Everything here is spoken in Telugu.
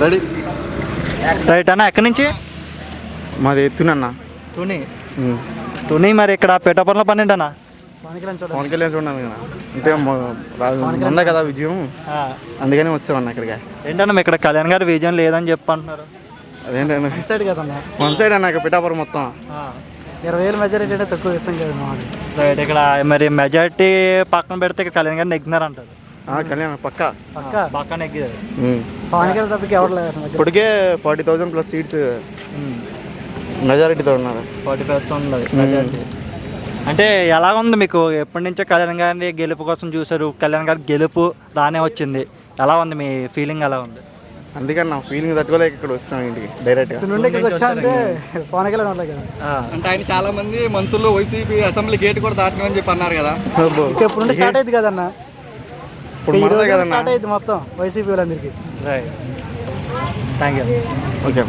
రెడీ. రైట్ అన్న, ఎక్కడి నుంచి? మాది ఎత్తునన్న. తుని మరి ఇక్కడ పిఠాపురంలో పన్నెండు అన్న. పవన్ కళ్యాణ్ చూడాలి కదా, అంటే ఉందా కదా విజయం, అందుకని వస్తామన్న ఇక్కడికి. ఏంటన్నా ఇక్కడ కళ్యాణ్ గారి విజయం లేదని చెప్పి అంటున్నారు. అదేంటన్నా సైడ్ కదన్నా, వన్ సైడ్ అన్న పిఠాపురం మొత్తం 20,000 మెజారిటీ అంటే తక్కువ ఇస్తాం కదా. రైట్, ఇక్కడ మరి మెజారిటీ పక్కన పెడితే ఇక్కడ కళ్యాణ్ గారు నెగ్గినారు అంటారు. కళ్యాణ్ పక్కా నెగ్గారు. పవన్ కళ్యాణ్ తప్పకి ఎవరు లేదు. ఇప్పటికే 40,000+ సీట్స్ మెజారిటీతో ఉన్నారు. 40% మెజారిటీ. అంటే ఎలా ఉంది మీకు? ఎప్పటి నుంచో కళ్యాణ్ గారి గెలుపు కోసం చూసారు, కళ్యాణ్ గారి గెలుపు రానే వచ్చింది. ఎలా ఉంది మీ ఫీలింగ్? ఎలా ఉంది? అందుకని నా ఫీలింగ్ తట్టుకోలేక ఇక్కడ వస్తాం ఇంటికి డైరెక్ట్గా. అంటే ఆయన చాలా మంది మంత్రులు వైసీపీ అసెంబ్లీ గేట్ కూడా దాటినామని చెప్పి అన్నారు కదా. ఇప్పుడు స్టార్ట్ అయింది కదన్న, కదన్నా మొత్తం వైసీపీ వాళ్ళందరికీ. Right, thank you. ఓకే.